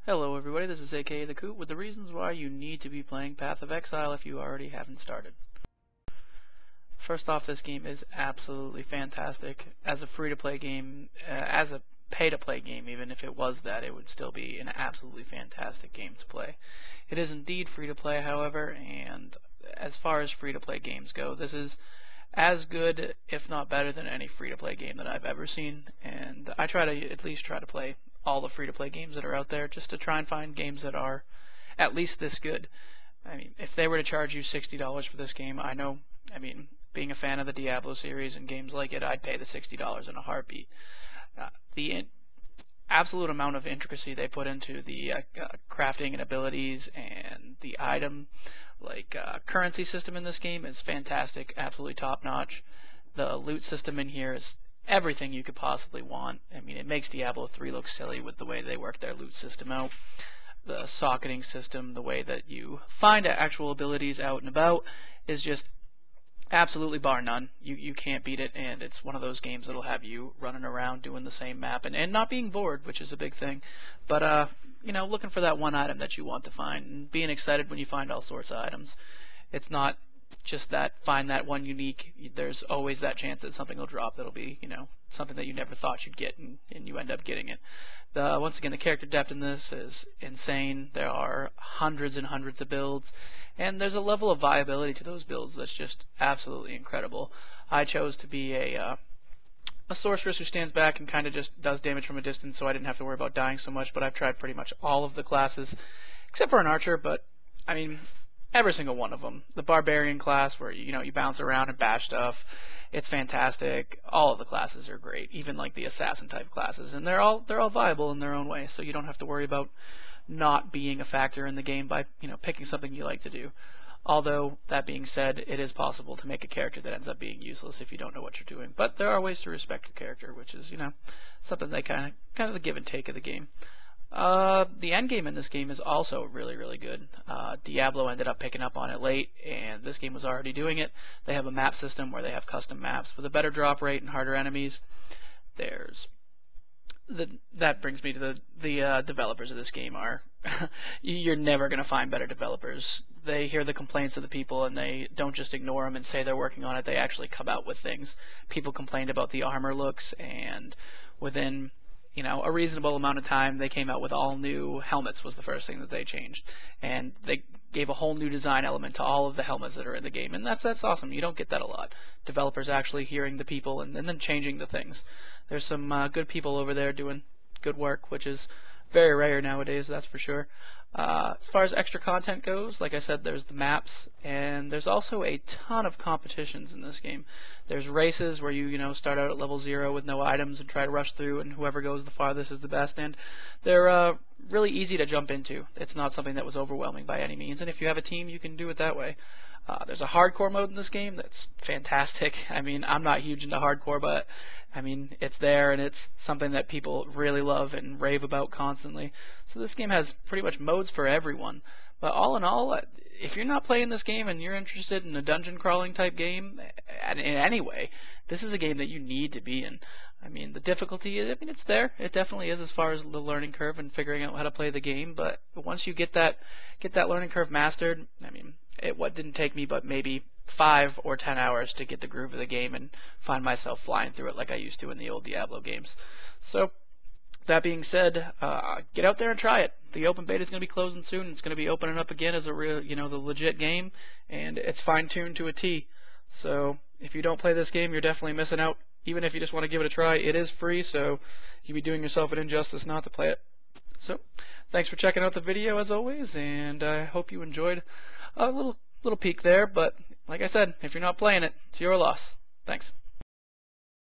Hello everybody, this is akathecoot with the reasons why you need to be playing Path of Exile if you already haven't started. First off, this game is absolutely fantastic. As a free-to-play game, as a pay-to-play game, even if it was that, it would still be an absolutely fantastic game to play. It is indeed free-to-play, however, and as far as free-to-play games go, this is as good, if not better, than any free-to-play game that I've ever seen, and I try to at least try to play all the free-to-play games that are out there just to try and find games that are at least this good. I mean, if they were to charge you $60 for this game, being a fan of the Diablo series and games like it, I'd pay the $60 in a heartbeat. The absolute amount of intricacy they put into the crafting and abilities and the item currency system in this game is fantastic, absolutely top-notch. The loot system in here is everything you could possibly want. I mean, it makes Diablo 3 look silly with the way they work their loot system out. The socketing system, the way that you find actual abilities out and about is just absolutely bar none. You can't beat it, and it's one of those games that'll have you running around doing the same map and not being bored, which is a big thing. But looking for that one item that you want to find and being excited when you find all sorts of items. It's not just that find that one unique. There's always that chance that something will drop that'll be, something that you never thought you'd get, and you end up getting it. Once again, the character depth in this is insane. There are hundreds and hundreds of builds, and there's a level of viability to those builds that's just absolutely incredible. I chose to be a sorceress who stands back and kind of just does damage from a distance, so I didn't have to worry about dying so much, but I've tried pretty much all of the classes, except for an archer, but, I mean, every single one of them. The barbarian class where you bounce around and bash stuff, it's fantastic. All of the classes are great, even like the assassin type classes, and they're all viable in their own way, so you don't have to worry about not being a factor in the game by picking something you like to do. Although that being said, it is possible to make a character that ends up being useless if you don't know what you're doing. But there are ways to respect your character, which is something they kind of the give and take of the game. The end game in this game is also really, really good. Diablo ended up picking up on it late, and this game was already doing it. They have a map system where they have custom maps with a better drop rate and harder enemies. That brings me to the developers of this game are you're never going to find better developers. They hear the complaints of the people, and they don't just ignore them and say they're working on it. They actually come out with things. People complained about the armor looks, and within a reasonable amount of time, they came out with all new helmets was the first thing that they changed. And they gave a whole new design element to all of the helmets that are in the game. And that's awesome. You don't get that a lot. Developers actually hearing the people and then changing the things. There's some good people over there doing good work, which is very rare nowadays, that's for sure. As far as extra content goes, like I said, there's the maps, and there's also a ton of competitions in this game. There's races where you start out at level 0 with no items and try to rush through, and whoever goes the farthest is the best, and they're really easy to jump into. It's not something that was overwhelming by any means, and if you have a team, you can do it that way. There's a hardcore mode in this game that's fantastic. I mean, I'm not huge into hardcore, but I mean, it's there, and it's something that people really love and rave about constantly. So this game has pretty much modes for everyone. But all in all, if you're not playing this game and you're interested in a dungeon crawling type game in any way, this is a game that you need to be in. I mean, the difficulty, it's there. It definitely is as far as the learning curve and figuring out how to play the game. But once you get that learning curve mastered, what didn't take me but maybe 5 or 10 hours to get the groove of the game and find myself flying through it like I used to in the old Diablo games. So that being said, get out there and try it. The open beta is going to be closing soon. It's going to be opening up again as a real, the legit game, and it's fine-tuned to a T. So if you don't play this game, you're definitely missing out. Even if you just want to give it a try, it is free, so you'd be doing yourself an injustice not to play it. So thanks for checking out the video as always, and I hope you enjoyed a little peek there. But like I said, if you're not playing it, it's your loss. Thanks.